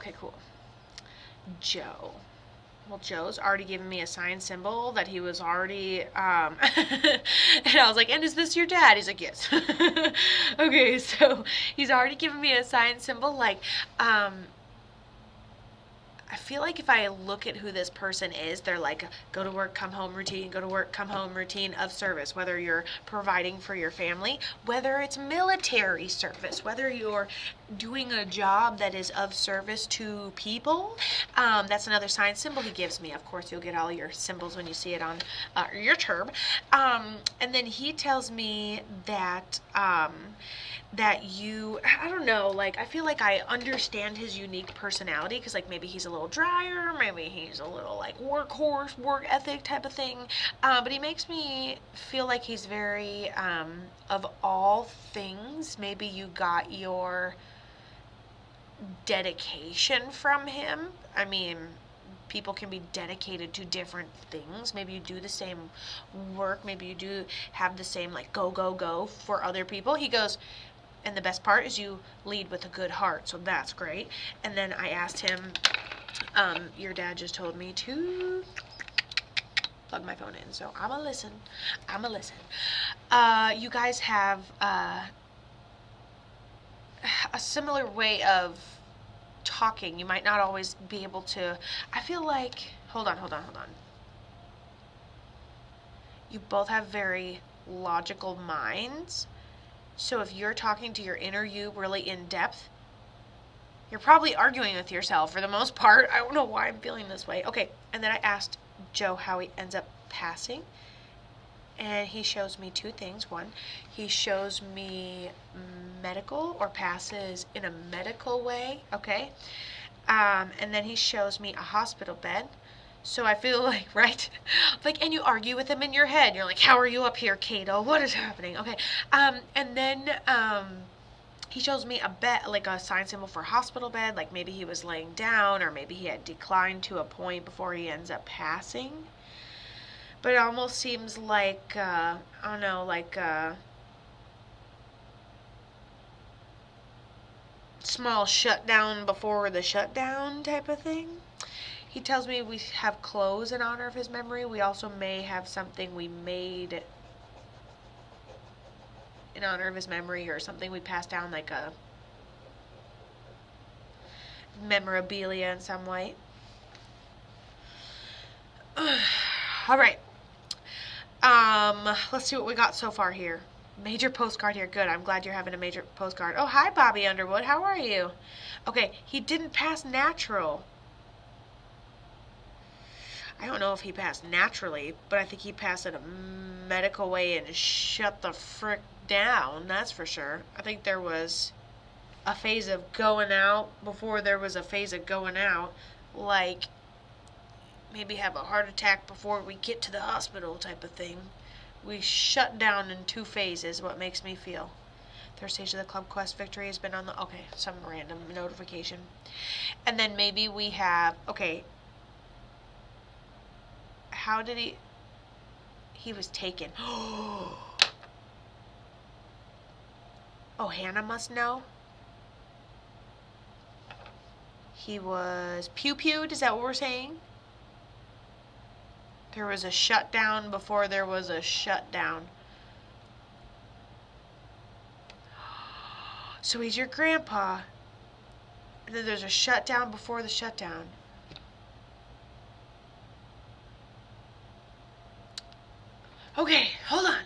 Okay, cool. Joe. Well, Joe's already given me a sign symbol that he was already, and I was like, and is this your dad? He's like, yes. Okay, so he's already given me a sign symbol, like, I feel like if I look at who this person is, they're like go to work, come home routine, go to work, come home routine of service, whether you're providing for your family, whether it's military service, whether you're doing a job that is of service to people. That's another sign symbol he gives me. Of course, you'll get all your symbols when you see it on your term. And then he tells me that I don't know, like, I feel like I understand his unique personality, because, like, maybe he's a little drier, maybe he's a little, like, workhorse, work ethic type of thing, but he makes me feel like he's very, of all things, maybe you got your dedication from him. I mean, people can be dedicated to different things. Maybe you do the same work, maybe you do have the same, like, go, go, go for other people. He goes, and the best part is you lead with a good heart, so that's great. And then I asked him, your dad just told me to plug my phone in, so I'ma listen. You guys have a similar way of talking. You might not always be able to, I feel like, hold on. You both have very logical minds. So if you're talking to your inner you really in depth, you're probably arguing with yourself for the most part. I don't know why I'm feeling this way. Okay, and then I asked Joe how he ends up passing. And he shows me two things. One, he shows me medical, or passes in a medical way, okay? And then he shows me a hospital bed. So I feel like, right? Like, and you argue with him in your head. You're like, how are you up here, Kato? What is happening? Okay. And then he shows me a bed, like a sign symbol for a hospital bed. Like maybe he was laying down, or maybe he had declined to a point before he ends up passing. But it almost seems like, I don't know, like a small shutdown before the shutdown type of thing. He tells me we have clothes in honor of his memory. We also may have something we made in honor of his memory, or something we passed down, like a memorabilia in some way. All right. Let's see what we got so far here. Major postcard here. Good. I'm glad you're having a major postcard. Oh, hi, Bobby Underwood. How are you? Okay, he didn't pass natural. I don't know if he passed naturally, but I think he passed in a medical way and shut the frick down, that's for sure. I think there was a phase of going out before there was a phase of going out. Like, maybe have a heart attack before we get to the hospital type of thing. We shut down in two phases, what makes me feel. Third stage of the Club Quest victory has been on the, okay, some random notification. And then maybe we have, okay, how did he was taken. Oh, Hannah must know. He was pew-pewed, is that what we're saying? There was a shutdown before there was a shutdown. So he's your grandpa. And then there's a shutdown before the shutdown. Okay, hold on.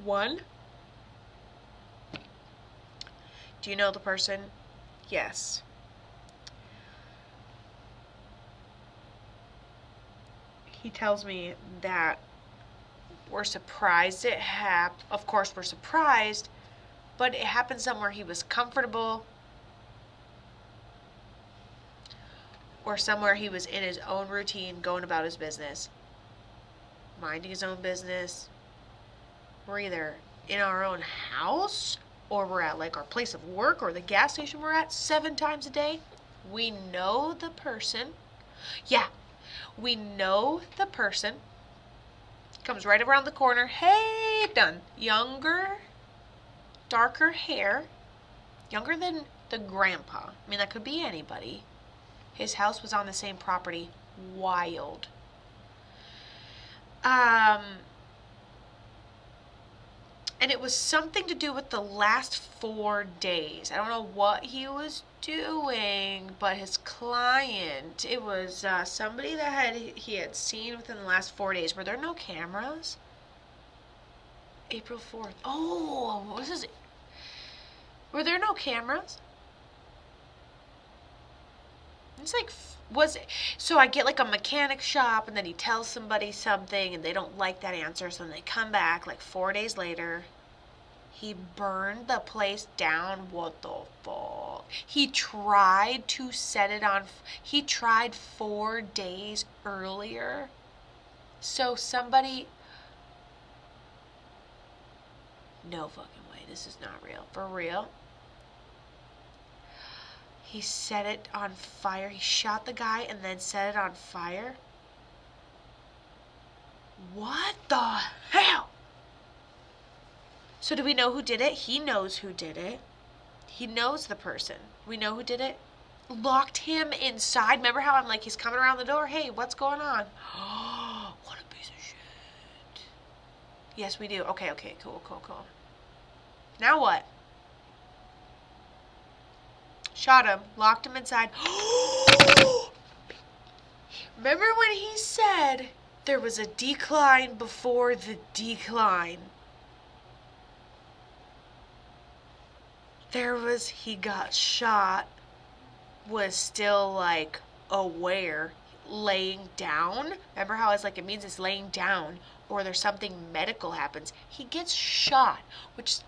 One. Do you know the person? Yes. He tells me that we're surprised it happened. Of course, we're surprised, but it happened somewhere he was comfortable, or somewhere he was in his own routine, going about his business, minding his own business. We're either in our own house, or we're at like our place of work, or the gas station we're at 7 times a day. We know the person. Yeah, we know the person, Comes right around the corner. Hey, done. Younger, darker hair. Younger than the grandpa. I mean, that could be anybody. His house was on the same property. Wild. And it was something to do with the last 4 days. I don't know what he was doing, but his client, it was somebody that he had seen within the last 4 days. Were there no cameras? April 4th. Oh, this is. Were there no cameras? It's like, was it? So I get like a mechanic shop, and then he tells somebody something, and they don't like that answer, so then they come back like 4 days later. He burned the place down. What the fuck? He tried to set it on. He tried 4 days earlier. So somebody. No fucking way. This is not real. For real? He set it on fire. He shot the guy and then set it on fire. What the hell? So do we know who did it? He knows who did it. He knows the person. We know who did it. Locked him inside. Remember how I'm like, he's coming around the door. Hey, what's going on? What a piece of shit. Yes, we do. Okay, cool. Now what? Shot him, locked him inside. Remember when he said there was a decline before the decline? He got shot, was still like aware, laying down. Remember how I was like, it means it's laying down or there's something medical happens. He gets shot, which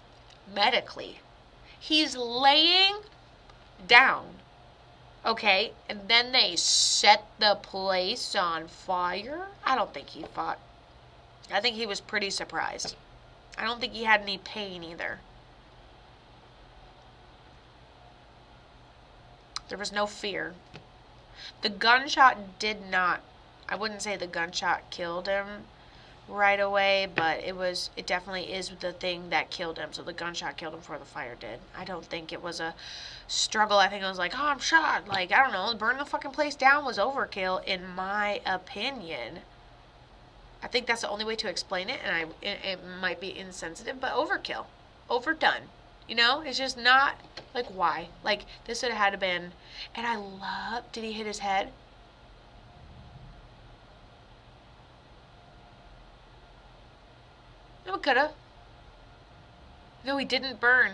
medically, he's laying down, okay, and then they set the place on fire. I don't think he fought. I think he was pretty surprised. I don't think he had any pain either. There was no fear. The gunshot did not, I wouldn't say the gunshot killed him right away, but it definitely is the thing that killed him. So the gunshot killed him before the fire did. I don't think it was a struggle. I think it was like, oh, I'm shot. Like, I don't know, burn the fucking place down was overkill, in my opinion. I think that's the only way to explain it, and it might be insensitive, but overkill. Overdone. You know, it's just not, like, why? Like, this would have had to been, and I love, did he hit his head? No, it coulda. No, he didn't burn.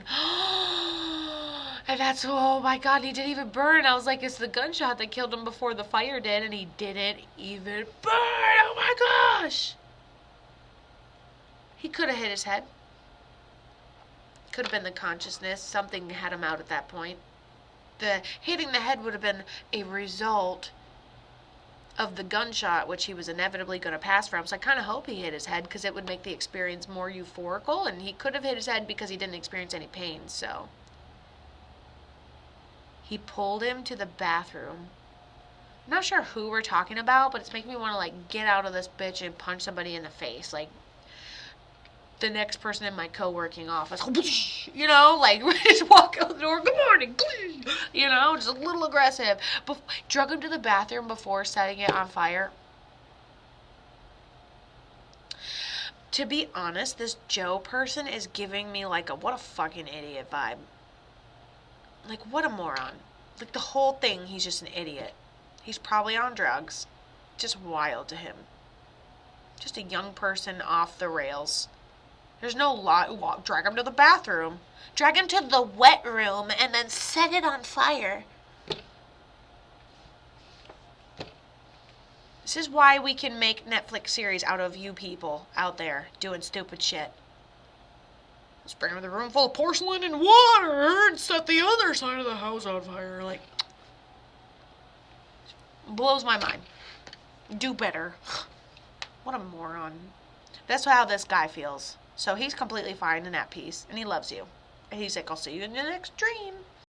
And that's, oh my god, he didn't even burn. I was like, it's the gunshot that killed him before the fire did, and he didn't even burn. Oh my gosh. He could have hit his head. Could have been the consciousness. Something had him out at that point. The hitting the head would have been a result of the gunshot, which he was inevitably going to pass from. So I kind of hope he hit his head, because it would make the experience more euphorical, and he could have hit his head because he didn't experience any pain. So he pulled him to the bathroom. I'm not sure who we're talking about, but it's making me want to like get out of this bitch and punch somebody in the face, like the next person in my co-working office, you know, like just walk out the door, good morning, you know, just a little aggressive. Drug him to the bathroom before setting it on fire. To be honest, this Joe person is giving me like a what a fucking idiot vibe. Like, what a moron. Like, the whole thing, he's just an idiot. He's probably on drugs. Just wild to him. Just a young person off the rails. There's no law. Drag him to the bathroom. Drag him to the wet room and then set it on fire. This is why we can make Netflix series out of you people out there doing stupid shit. Let's bring him to the room full of porcelain and water and set the other side of the house on fire. Like, blows my mind. Do better. What a moron. That's how this guy feels. So he's completely fine and at peace, and he loves you. And he's like, I'll see you in the next dream.